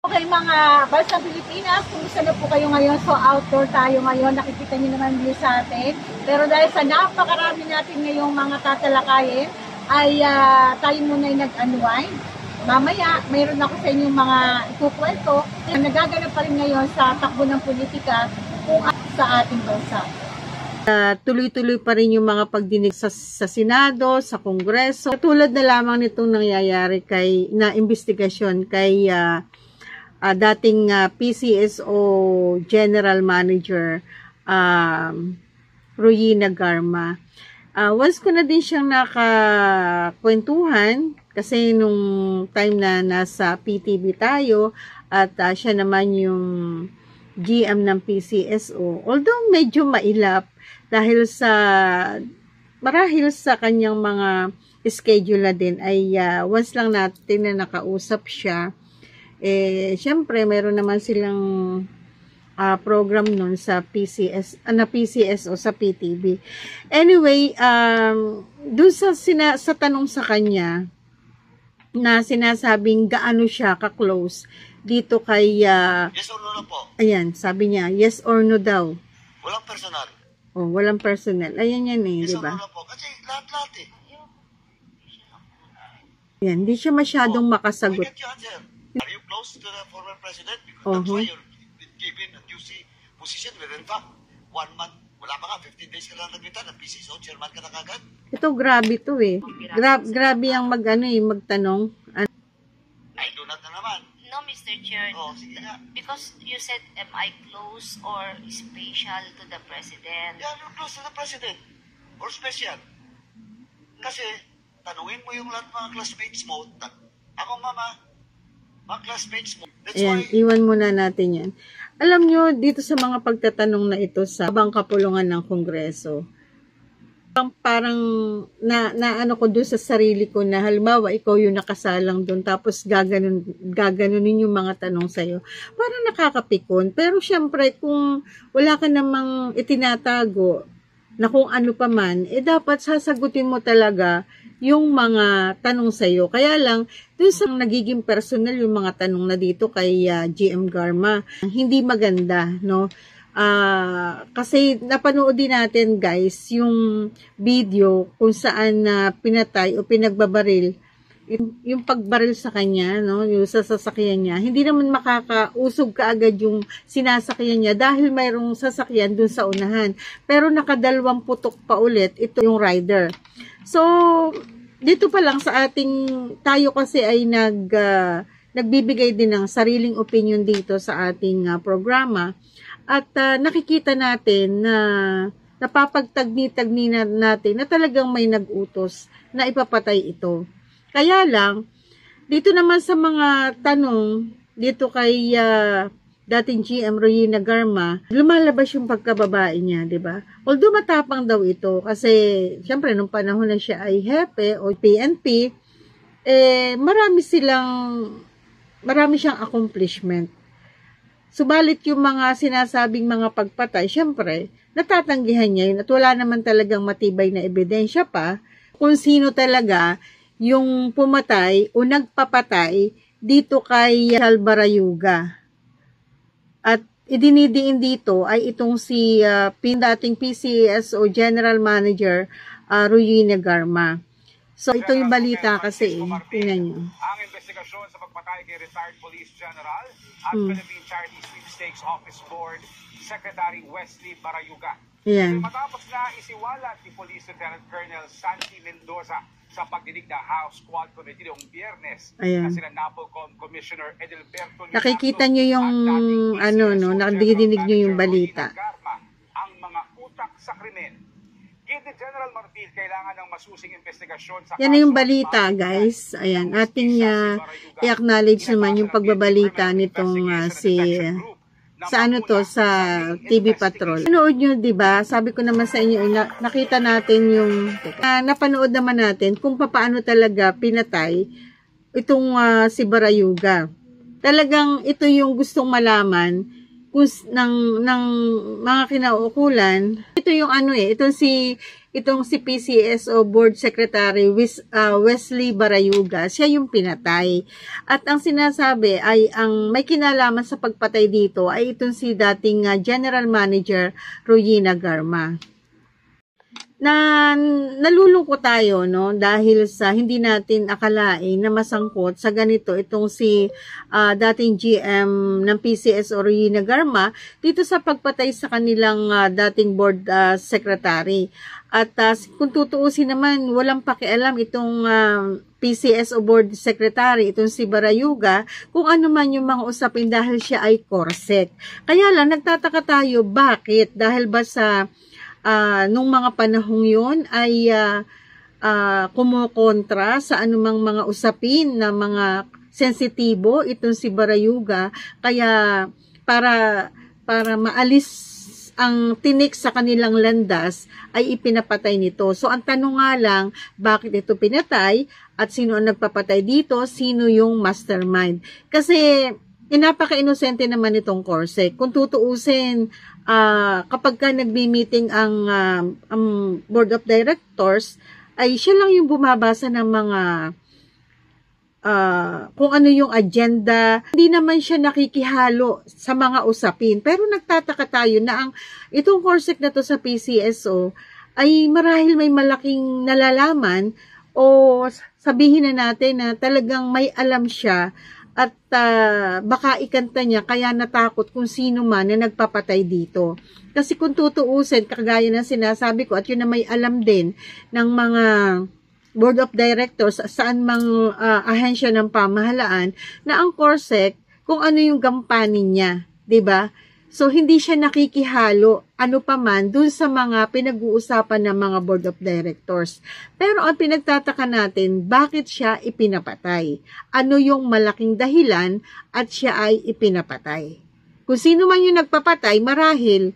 Okay mga Bansang Pilipinas, kumusta na po kayo ngayon? So outdoor tayo ngayon, nakikita niyo naman view sa atin. Pero dahil sa napakarami natin ngayong mga tatalakayin, ay tayo muna ay nag-unwind. Mamaya, mayroon ako sa inyong mga ikukwento na nagaganap pa rin ngayon sa takbo ng politika kung sa ating bansa. Tuloy-tuloy pa rin yung mga pagdinig sa Senado, sa Kongreso. Tulad na lamang nitong nangyayari na investigasyon kay dating PCSO General Manager Rowena Garma. Once ko na din siyang nakakwentuhan kasi nung time na nasa PTV tayo at siya naman yung GM ng PCSO. Although medyo mailap dahil marahil sa kanyang mga schedule na din ay once lang natin na nakausap siya. Siyempre, meron naman silang program nun sa PCSO sa PTV. Anyway, dun sa tanong sa kanya na sinasabing gaano siya ka-close dito kay yes or no na po. Ayan, sabi niya, yes or no daw. Walang personal. Oh, walang personal. Ayan yan Yes di ba? or no na po. Kasi lahat-lahat Yan, hindi siya masyadong I makasagot. get you answer. Are you close to the former president? Because that's why you're given a juicy position within fact 1 month. Wala pa nga, 15 days ka lang nagmita ng PCSO, chairman ka na kagad. Ito, grabe to eh. Grabe ang magtanong. I do not na naman. No, Mr. Chair. Oh, sige nga. Because you said, am I close or special to the President? Yeah, you're close to the president. Or special. Kasi, tanungin mo yung lahat mga classmates mo. Ako, mama, mga classmates mo. That's Ayan, why, iwan muna natin yan. Alam nyo, dito sa mga pagtatanong na ito sa habang kapulungan ng Kongreso, parang ano ko doon sa sarili ko na halimbawa ikaw yung nakasalang doon tapos gaganunin yung mga tanong sa'yo. Parang nakakapikon. Pero syempre, kung wala ka namang itinatago na kung ano pa man, dapat sasagutin mo talaga yung mga tanong sa'yo. Kaya lang, dun sa nagiging personal yung mga tanong na dito kay GM Garma, hindi maganda, no? Kasi napanood din natin, guys, yung video kung saan pinatay o pinagbabaril, yung pagbaril sa kanya, no? Yung sa sasakyan niya. Hindi naman makakausog kaagad yung sinasakyan niya dahil mayroong sasakyan dun sa unahan. Pero nakadalawang putok pa ulit, ito yung rider. So, dito pa lang sa tayo kasi ay nagbibigay din ng sariling opinion dito sa ating programa at nakikita natin na napapagtagni-tagni natin na talagang may nag-utos na ipapatay ito. Kaya lang, dito naman sa mga tanong dito kay dating GM Rowena Garma, lumalabas yung pagkababae niya, di ba? Although matapang daw ito, kasi syempre nung panahon na siya ay hepe o PNP, marami siyang accomplishment. Subalit yung mga sinasabing mga pagpatay, syempre, natatanggihan niya yun at wala naman talagang matibay na ebidensya pa kung sino talaga yung pumatay o nagpapatay dito kay Salbarayuga. At idinidiin dito ay itong si dating PCSO General Manager Rowena Garma. So ito yung balita kasi tingnan nyo. Ang investigasyon sa pagpatay kay retired Police General at Philippine Charity Sweepstakes Office Board Secretary Wesley Barayuga. Ayan. Matapos na isiwalat ni Police Lieutenant Colonel Santi Mendoza sa pagdinig na House Quad Committee noong Biyernes na sila NAPOLCOM Commissioner Edelberto. Nakikita nyo yung nadidinig nyo yung balita. Ang mga utak sa krimen. Gid General Martil, kailangan ng masusing investigasyon sa yan na yung balita, guys. Ayan, ating i-acknowledge naman yung pagbabalita nitong sa TV Patrol. Napanood nyo, diba? Sabi ko naman sa inyo, nakita natin yung, napanood naman natin kung paano talaga pinatay itong si Barayuga. Talagang ito yung gustong malaman ng mga kinaukulan. Ito yung itong itong si PCSO Board Secretary Wesley Barayuga, siya yung pinatay. At ang sinasabi ay ang may kinalaman sa pagpatay dito ay itong si dating General Manager Rowena Garma. Nalulungkot tayo, no, dahil sa hindi natin akalain na masangkot sa ganito itong si dating GM ng PCSO Rowena Garma dito sa pagpatay sa kanilang dating board secretary. At kung tutuusin naman, walang pakialam itong PCSO board secretary, itong si Barayuga, kung ano man yung mga usapin dahil siya ay CORSEC. Kaya lang nagtataka tayo, bakit? Dahil ba sa nung mga panahong yun ay kumukontra sa anumang mga usapin na mga sensitibo itong si Barayuga, kaya para maalis ang tinik sa kanilang landas ay ipinapatay nito. So ang tanong nga lang, bakit ito pinatay at sino ang nagpapatay dito, sino yung mastermind? Kasi napaka-inosente naman itong CORSEC. Kung tutuusin, kapag ka nagbi-meeting ang board of directors, ay siya lang yung bumabasa ng mga kung ano yung agenda. Hindi naman siya nakikihalo sa mga usapin. Pero nagtataka tayo na itong CORSEC na to sa PCSO ay marahil may malaking nalalaman o sabihin na natin na talagang may alam siya at baka ikanta niya kaya natakot kung sino man na nagpapatay dito. Kasi kung tutuusin, kagaya ng sinasabi ko, at yun na may alam din ng mga board of directors saan mang ahensya ng pamahalaan na ang CORSEC kung ano yung gampanin niya, 'di ba? So hindi siya nakikihalo ano pa man dun sa mga pinag-uusapan ng mga board of directors. Pero ang pinagtataka natin, bakit siya ipinapatay? Ano yung malaking dahilan at siya ay ipinapatay? Kung sino man yung nagpapatay, marahil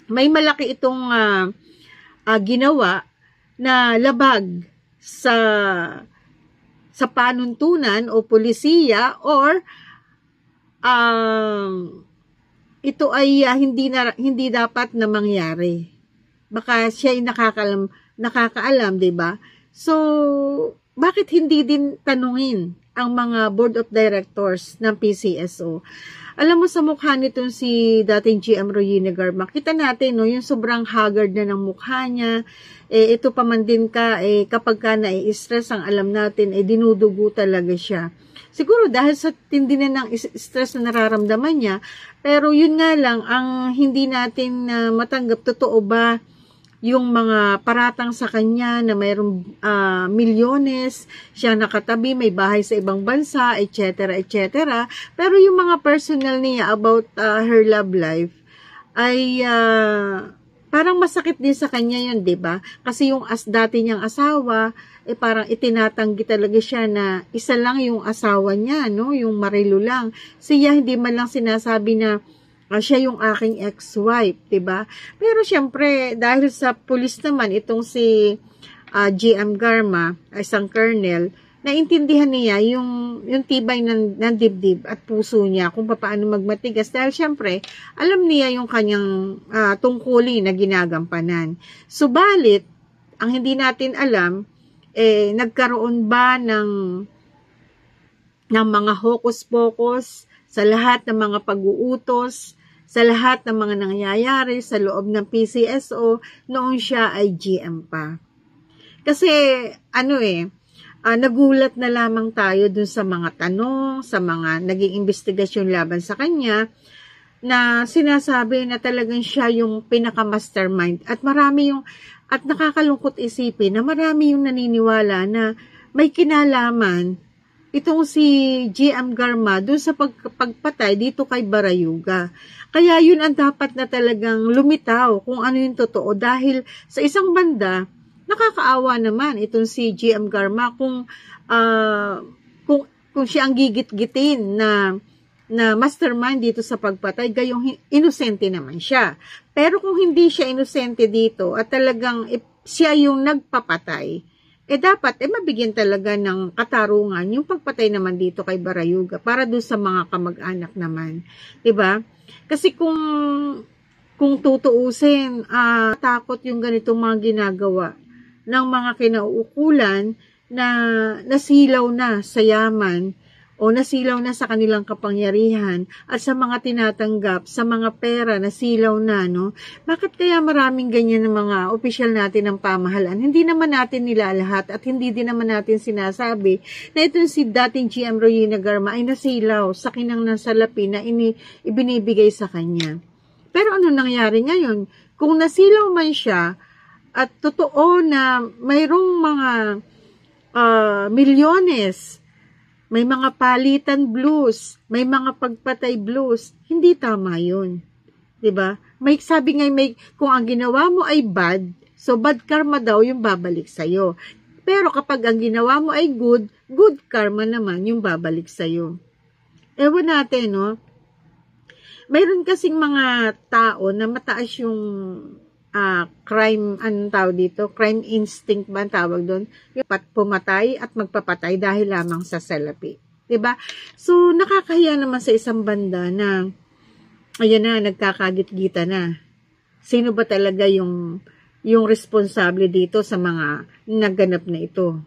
may malaki itong ginawa na labag sa panuntunan o polisiya, or ito ay hindi dapat na mangyari. Baka siya ay nakakaalam, 'di ba? So, bakit hindi din tanungin ang mga board of directors ng PCSO? Alam mo, sa mukha nitong si dating GM Rowena Garma, kita natin, no, yung sobrang haggard na ng mukha niya. Ito pa man din kapag ka nai-stress, ang alam natin, dinudugo talaga siya. Siguro dahil sa tindi na ng stress na nararamdaman niya, pero yun nga lang, ang hindi natin matanggap, totoo ba yung mga paratang sa kanya na mayroong milyones, siya nakatabi, may bahay sa ibang bansa, etc., etc. Pero yung mga personal niya about her love life ay parang masakit din sa kanya yun, 'di ba? Kasi yung dati niyang asawa, parang itinatanggi talaga siya na isa lang yung asawa niya, no? Yung Marilu lang. Siya hindi man lang sinasabi na siya yung aking ex-wife, 'di ba? Pero syempre, dahil sa pulis naman itong si GM Garma, isang colonel, naintindihan niya yung tibay ng dibdib at puso niya kung paano magmatigas, dahil syempre alam niya yung kanyang tungkulin na ginagampanan. Subalit, ang hindi natin alam, nagkaroon ba ng mga hocus-pocus sa lahat ng mga pag-uutos, sa lahat ng mga nangyayari sa loob ng PCSO noong siya ay GM pa. Kasi nagulat na lamang tayo dun sa mga tanong, sa mga naging investigasyon laban sa kanya, na sinasabi na talagang siya yung pinaka-mastermind. At nakakalungkot isipin na marami yung naniniwala na may kinalaman itong si GM Garma dun sa pagpatay dito kay Barayuga. Kaya yun ang dapat na talagang lumitaw kung ano yung totoo, dahil sa isang banda, nakakaawa naman itong si GM Garma kung siya ang gigit-gitin na mastermind dito sa pagpatay, gayong inosente naman siya. Pero kung hindi siya inosente dito at talagang siya yung nagpapatay, dapat mabigyan talaga ng katarungan yung pagpatay naman dito kay Barayuga para doon sa mga kamag-anak naman. 'Di ba? Kasi kung kung tutuusin, takot yung ganitong mga ginagawa ng mga kinauukulan na nasilaw na sa yaman o nasilaw na sa kanilang kapangyarihan at sa mga tinatanggap, sa mga pera nasilaw na, no? Bakit kaya maraming ganyan ng mga opisyal natin ng pamahalaan? Hindi naman natin nilalahat at hindi din naman natin sinasabi na itong si dating GM Royina Garma ay nasilaw sa kinang nasalapi na ibinibigay sa kanya. Pero ano nangyari ngayon? Kung nasilaw man siya at totoo na mayroong mga milyones, may mga palitan blues, may mga pagpatay blues, hindi tama yun. 'Di ba? May sabi nga kung ang ginawa mo ay bad, so bad karma daw yung babalik sa iyo. Pero kapag ang ginawa mo ay good, good karma naman yung babalik sa iyo. Ewan natin, no? Mayroon kasing mga tao na mataas yung crime, anong tawag dito? Crime instinct ba ang tawag doon? Yung pumatay at magpapatay dahil lamang sa salapi. Diba? So, nakakahiya naman sa isang banda na, ayan na, nagkakagit-gita na. Sino ba talaga yung responsable dito sa mga naganap na ito?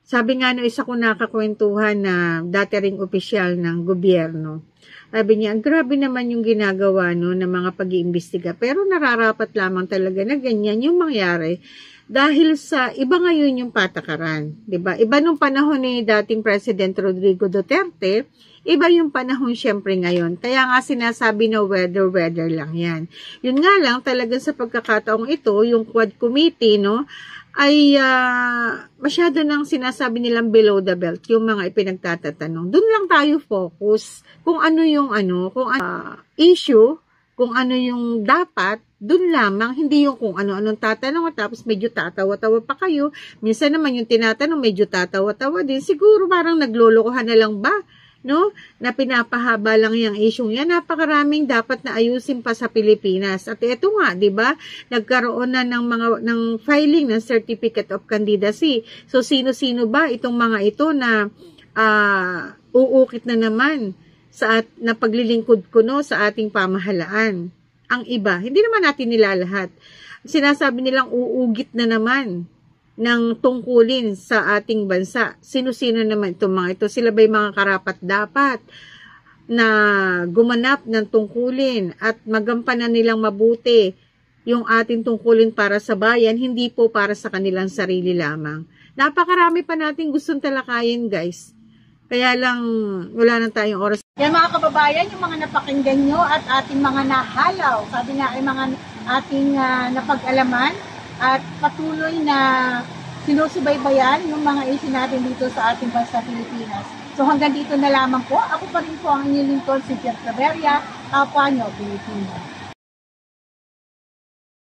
Sabi nga no, isa ko nakakwentuhan na dati ring opisyal ng gobyerno. Sabi niya, grabe naman yung ginagawa no, ng mga pag-iimbestiga. Pero nararapat lamang talaga na ganyan yung mangyari. Dahil sa iba ngayon yung patakaran. Diba? Iba nung panahon ni dating President Rodrigo Duterte, iba yung panahon syempre ngayon. Kaya nga sinasabi na weather lang yan. Yun nga lang, talagang sa pagkakataong ito, yung Quad Committee, no, ay masyado nang sinasabi nilang below the belt yung mga ipinagtatatanong. Doon lang tayo focus kung ano yung issue, kung ano yung dapat, doon lamang, hindi yung kung ano-anong tatanong tapos medyo tatawa-tawa pa kayo. Minsan naman yung tinatanong medyo tatawa-tawa din. Siguro parang naglolokohan na lang ba? No? Na pinapahaba lang yung issue yan. Napakaraming dapat na ayusin pa sa Pilipinas. At ito nga, 'di ba? Nagkaroon na ng filing ng Certificate of Candidacy. So sino-sino ba itong mga ito na uukit na naman na paglilingkod ko no sa ating pamahalaan? Ang iba, hindi naman natin nilalahat. Sinasabi nilang uugit na naman ng tungkulin sa ating bansa. Sino-sino naman itong mga ito? Sila ba'y mga karapat-dapat na gumanap ng tungkulin at magampanan nilang mabuti yung ating tungkulin para sa bayan, hindi po para sa kanilang sarili lamang. Napakarami pa nating gustong talakayin, guys. Kaya lang, wala na tayong oras. Yan mga kababayan, yung mga napakinggan nyo at ating mga nahalaw, sabi nga ay mga ating napag-alaman at patuloy na sinusubaybayan yung mga issue natin dito sa ating bansa Pilipinas. So hanggang dito na lamang po. Ako pa rin po ang inyong lingkod, si Pierre Claveria, kapwa nyo, Pilipino.